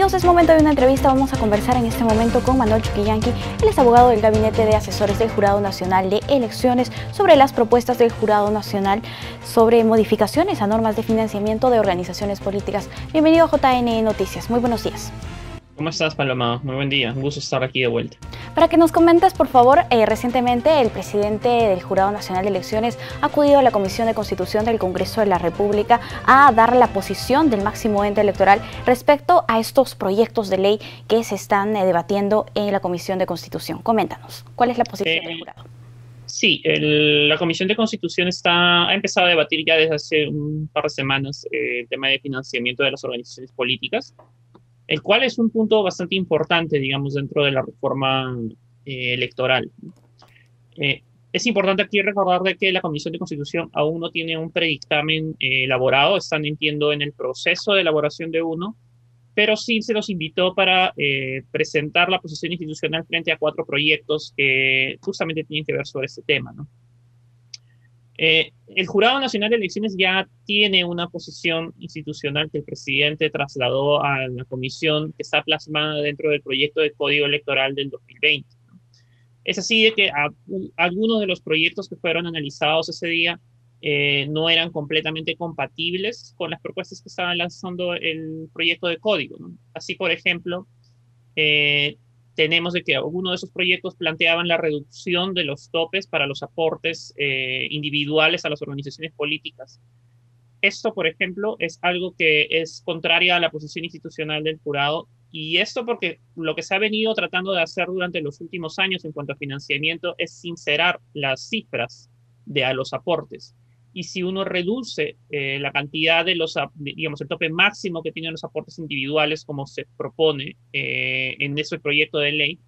Amigos, es momento de una entrevista. Vamos a conversar en este momento con Manuel Chuquillanqui. Él es abogado del Gabinete de Asesores del Jurado Nacional de Elecciones sobre las propuestas del Jurado Nacional sobre modificaciones a normas de financiamiento de organizaciones políticas. Bienvenido a JN Noticias. Muy buenos días. ¿Cómo estás, Paloma? Muy buen día. Un gusto estar aquí de vuelta. Para que nos comentes, por favor, recientemente el presidente del Jurado Nacional de Elecciones ha acudido a la Comisión de Constitución del Congreso de la República a dar la posición del máximo ente electoral respecto a estos proyectos de ley que se están debatiendo en la Comisión de Constitución. Coméntanos, ¿cuál es la posición del jurado? Sí, la Comisión de Constitución ha empezado a debatir ya desde hace un par de semanas el tema de financiamiento de las organizaciones políticas, el cual es un punto bastante importante, digamos, dentro de la reforma electoral. Es importante aquí recordar de que la Comisión de Constitución aún no tiene un predictamen elaborado, están, entiendo, en el proceso de elaboración de uno, pero sí se los invitó para presentar la posición institucional frente a 4 proyectos que justamente tienen que ver sobre este tema, ¿no? El Jurado Nacional de Elecciones ya tiene una posición institucional que el presidente trasladó a la comisión, que está plasmada dentro del proyecto de Código Electoral del 2020. ¿No? Es así de que algunos de los proyectos que fueron analizados ese día no eran completamente compatibles con las propuestas que estaba lanzando el proyecto de código, ¿no? Así, por ejemplo, tenemos de que algunos de esos proyectos planteaban la reducción de los topes para los aportes individuales a las organizaciones políticas. Esto, por ejemplo, es algo que es contraria a la posición institucional del jurado, y esto porque lo que se ha venido tratando de hacer durante los últimos años en cuanto a financiamiento es sincerar las cifras a los aportes. Y si uno reduce la cantidad de digamos, el tope máximo que tienen los aportes individuales, como se propone en ese proyecto de ley,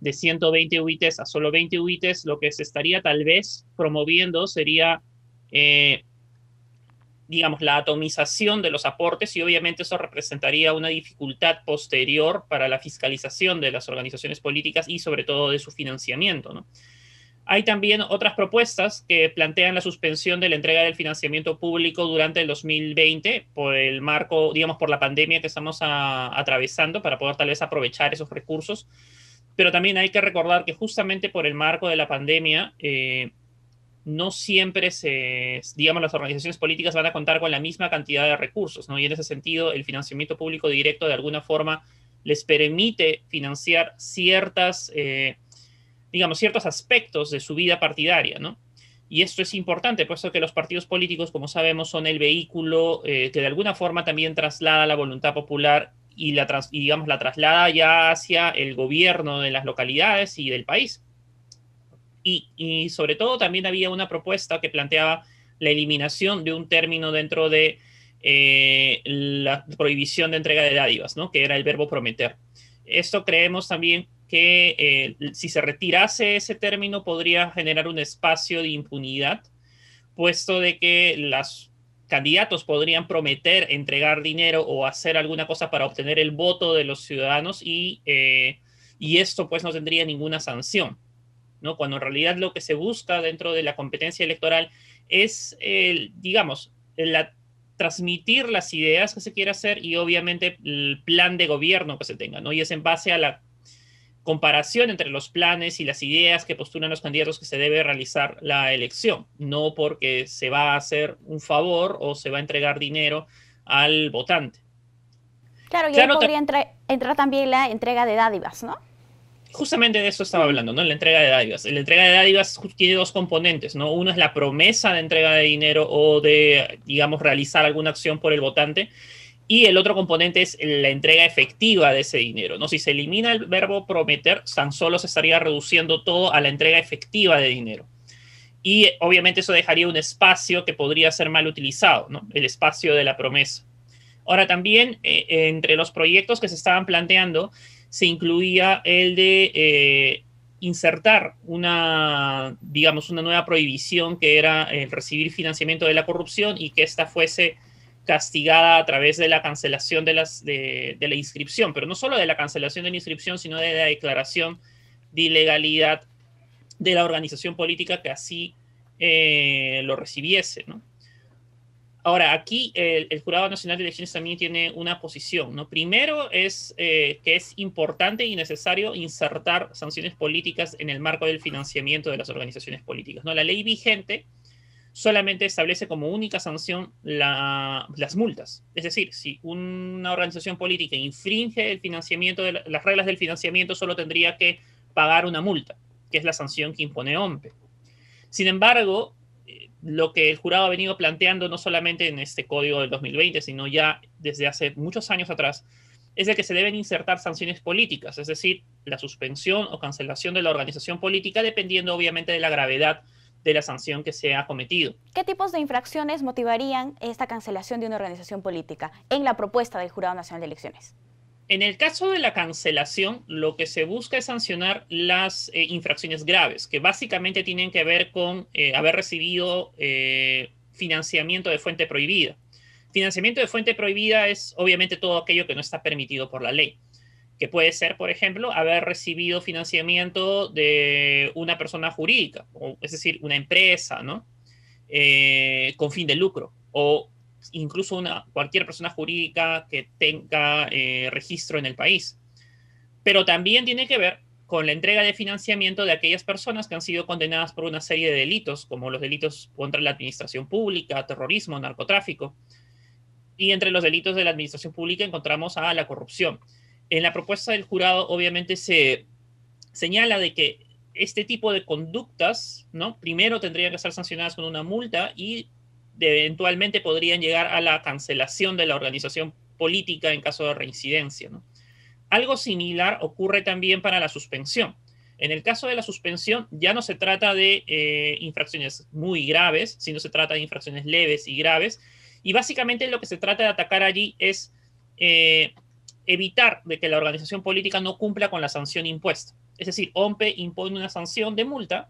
de 120 UITs a solo 20 UITs, lo que se estaría tal vez promoviendo sería, digamos, la atomización de los aportes, y obviamente eso representaría una dificultad posterior para la fiscalización de las organizaciones políticas y sobre todo de su financiamiento, ¿no? Hay también otras propuestas que plantean la suspensión de la entrega del financiamiento público durante el 2020 por el marco, digamos, por la pandemia que estamos atravesando, para poder tal vez aprovechar esos recursos. Pero también hay que recordar que justamente por el marco de la pandemia, no siempre digamos, las organizaciones políticas van a contar con la misma cantidad de recursos, ¿no? Y en ese sentido, el financiamiento público directo de alguna forma les permite financiar digamos, ciertos aspectos de su vida partidaria, ¿no? Y esto es importante, puesto que los partidos políticos, como sabemos, son el vehículo que de alguna forma también traslada la voluntad popular y digamos, la traslada ya hacia el gobierno de las localidades y del país. Y sobre todo también había una propuesta que planteaba la eliminación de un término dentro de la prohibición de entrega de dádivas, ¿no? Que era el verbo prometer. Esto creemos también que si se retirase ese término podría generar un espacio de impunidad, puesto de que los candidatos podrían prometer entregar dinero o hacer alguna cosa para obtener el voto de los ciudadanos, y esto pues no tendría ninguna sanción, ¿no? Cuando en realidad lo que se busca dentro de la competencia electoral es, digamos, transmitir las ideas que se quiere hacer y obviamente el plan de gobierno que se tenga, ¿no? Y es en base a la comparación entre los planes y las ideas que postulan los candidatos que se debe realizar la elección, no porque se va a hacer un favor o se va a entregar dinero al votante. Claro, y ahí podría entrar también la entrega de dádivas, ¿no? Justamente de eso estaba hablando, ¿no? La entrega de dádivas. La entrega de dádivas tiene 2 componentes, ¿no? Uno es la promesa de entrega de dinero o de, digamos, realizar alguna acción por el votante. Y el otro componente es la entrega efectiva de ese dinero, ¿no? Si se elimina el verbo prometer, tan solo se estaría reduciendo todo a la entrega efectiva de dinero. Y obviamente eso dejaría un espacio que podría ser mal utilizado, ¿no? El espacio de la promesa. Ahora también, entre los proyectos que se estaban planteando, se incluía el de insertar digamos, una nueva prohibición, que era el recibir financiamiento de la corrupción, y que esta fuese castigada a través de la cancelación de la inscripción, pero no solo de la cancelación de la inscripción, sino de la declaración de ilegalidad de la organización política que así lo recibiese, ¿no? Ahora, aquí el Jurado Nacional de Elecciones también tiene una posición, ¿no? Primero es que es importante y necesario insertar sanciones políticas en el marco del financiamiento de las organizaciones políticas, ¿no? La ley vigente solamente establece como única sanción las multas. Es decir, si una organización política infringe el financiamiento de las reglas del financiamiento, solo tendría que pagar una multa, que es la sanción que impone OMPE. Sin embargo, lo que el jurado ha venido planteando, no solamente en este código del 2020, sino ya desde hace muchos años atrás, es de que se deben insertar sanciones políticas, es decir, la suspensión o cancelación de la organización política, dependiendo obviamente de la gravedad de la sanción que se ha cometido. ¿Qué tipos de infracciones motivarían esta cancelación de una organización política en la propuesta del Jurado Nacional de Elecciones? En el caso de la cancelación, lo que se busca es sancionar las infracciones graves, que básicamente tienen que ver con haber recibido financiamiento de fuente prohibida. Financiamiento de fuente prohibida es obviamente todo aquello que no está permitido por la ley, que puede ser, por ejemplo, haber recibido financiamiento de una persona jurídica, es decir, una empresa, ¿no? Con fin de lucro, o incluso cualquier persona jurídica que tenga registro en el país. Pero también tiene que ver con la entrega de financiamiento de aquellas personas que han sido condenadas por una serie de delitos, como los delitos contra la administración pública, terrorismo, narcotráfico. Y entre los delitos de la administración pública encontramos a la corrupción. En la propuesta del jurado, obviamente, se señala de que este tipo de conductas, ¿no? Primero tendrían que ser sancionadas con una multa y eventualmente podrían llegar a la cancelación de la organización política en caso de reincidencia, ¿no? Algo similar ocurre también para la suspensión. En el caso de la suspensión ya no se trata de infracciones muy graves, sino se trata de infracciones leves y graves. Y básicamente lo que se trata de atacar allí es evitar de que la organización política no cumpla con la sanción impuesta. Es decir, OMPE impone una sanción de multa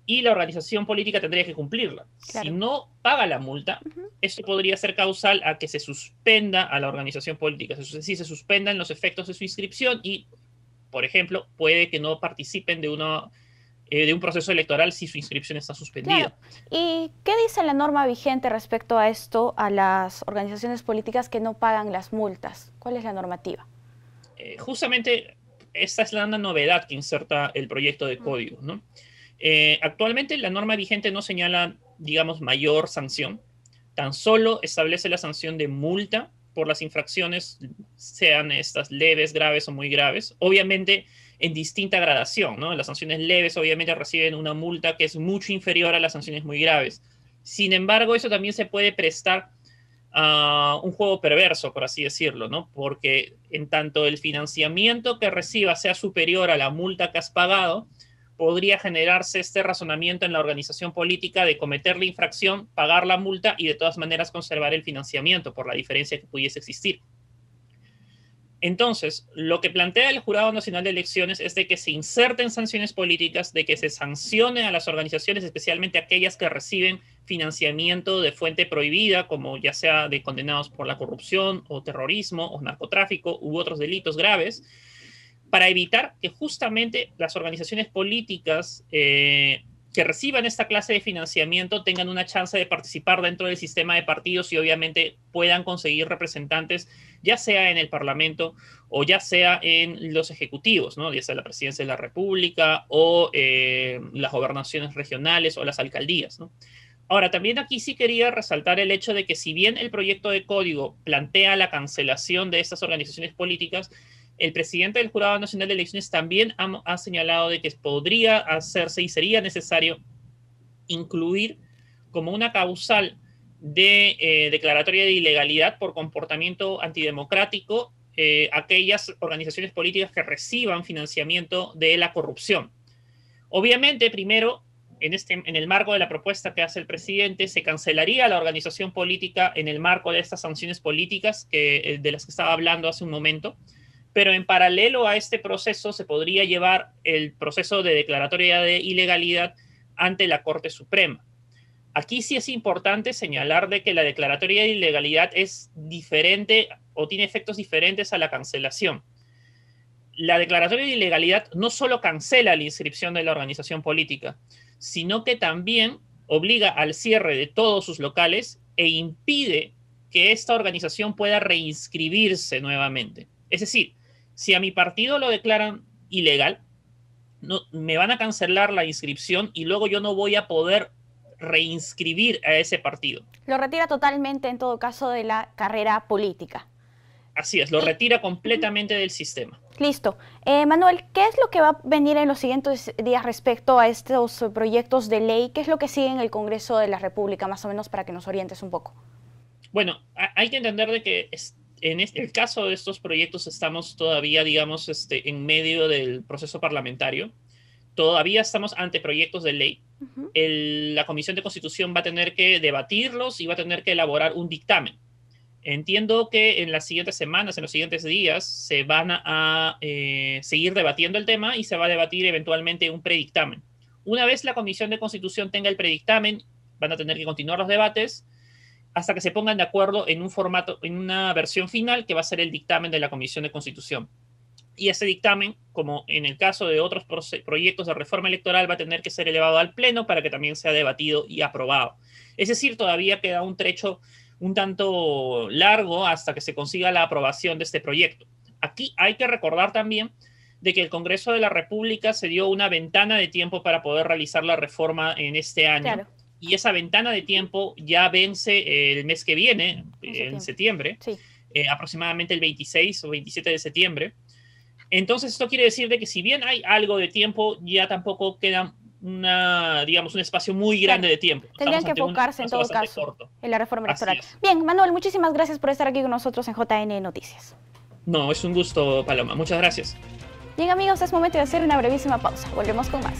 y la organización política tendría que cumplirla. Claro. Si no paga la multa, esto podría ser causal a que se suspenda a la organización política, es decir, se suspendan los efectos de su inscripción y, por ejemplo, puede que no participen de un proceso electoral si su inscripción está suspendida. Claro. ¿Y qué dice la norma vigente respecto a esto, a las organizaciones políticas que no pagan las multas? ¿Cuál es la normativa? Justamente esta es la novedad que inserta el proyecto de código, ¿no? Actualmente la norma vigente no señala, digamos, mayor sanción, tan solo establece la sanción de multa por las infracciones, sean estas leves, graves o muy graves, obviamente en distinta gradación, ¿no? Las sanciones leves obviamente reciben una multa que es mucho inferior a las sanciones muy graves. Sin embargo, eso también se puede prestar a un juego perverso, por así decirlo, ¿no? Porque en tanto el financiamiento que recibas sea superior a la multa que has pagado, podría generarse este razonamiento en la organización política de cometer la infracción, pagar la multa y de todas maneras conservar el financiamiento por la diferencia que pudiese existir. Entonces, lo que plantea el Jurado Nacional de Elecciones es de que se inserten sanciones políticas, de que se sancione a las organizaciones, especialmente aquellas que reciben financiamiento de fuente prohibida, como ya sea de condenados por la corrupción o terrorismo o narcotráfico u otros delitos graves, para evitar que justamente las organizaciones políticas que reciban esta clase de financiamiento tengan una chance de participar dentro del sistema de partidos y obviamente puedan conseguir representantes, ya sea en el Parlamento o ya sea en los ejecutivos, ¿no? Ya sea la presidencia de la República o las gobernaciones regionales o las alcaldías, ¿no? Ahora, también aquí sí quería resaltar el hecho de que si bien el proyecto de código plantea la cancelación de estas organizaciones políticas, el presidente del Jurado Nacional de Elecciones también ha señalado de que podría hacerse y sería necesario incluir como una causal de declaratoria de ilegalidad por comportamiento antidemocrático aquellas organizaciones políticas que reciban financiamiento de la corrupción. Obviamente, primero, en el marco de la propuesta que hace el presidente, se cancelaría la organización política en el marco de estas sanciones políticas de las que estaba hablando hace un momento. Pero en paralelo a este proceso se podría llevar el proceso de declaratoria de ilegalidad ante la Corte Suprema. Aquí sí es importante señalar de que la declaratoria de ilegalidad es diferente o tiene efectos diferentes a la cancelación. La declaratoria de ilegalidad no solo cancela la inscripción de la organización política, sino que también obliga al cierre de todos sus locales e impide que esta organización pueda reinscribirse nuevamente. Es decir, si a mi partido lo declaran ilegal, no, me van a cancelar la inscripción y luego yo no voy a poder reinscribir a ese partido. Lo retira totalmente en todo caso de la carrera política. Así es, lo retira completamente del sistema. Listo. Manuel, ¿qué es lo que va a venir en los siguientes días respecto a estos proyectos de ley? ¿Qué es lo que sigue en el Congreso de la República, más o menos, para que nos orientes un poco? Bueno, hay que entender de que en el caso de estos proyectos estamos todavía, digamos, en medio del proceso parlamentario. Todavía estamos ante proyectos de ley. La Comisión de Constitución va a tener que debatirlos y va a tener que elaborar un dictamen. Entiendo que en las siguientes semanas, en los siguientes días, se van a seguir debatiendo el tema y se va a debatir eventualmente un predictamen. Una vez la Comisión de Constitución tenga el predictamen, van a tener que continuar los debates hasta que se pongan de acuerdo en un formato, en una versión final que va a ser el dictamen de la Comisión de Constitución. Y ese dictamen, como en el caso de otros proyectos de reforma electoral, va a tener que ser elevado al Pleno para que también sea debatido y aprobado. Es decir, todavía queda un trecho un tanto largo hasta que se consiga la aprobación de este proyecto. Aquí hay que recordar también de que el Congreso de la República se dio una ventana de tiempo para poder realizar la reforma en este año. Claro. Y esa ventana de tiempo ya vence el mes que viene, en septiembre, sí. Aproximadamente el 26 o 27 de septiembre. Entonces, esto quiere decir de que si bien hay algo de tiempo, ya tampoco queda digamos, un espacio muy grande de tiempo. Tendrían que enfocarse en todo caso en la reforma electoral. Bien, Manuel, muchísimas gracias por estar aquí con nosotros en JN Noticias. No, es un gusto, Paloma. Muchas gracias. Bien, amigos, es momento de hacer una brevísima pausa. Volvemos con más.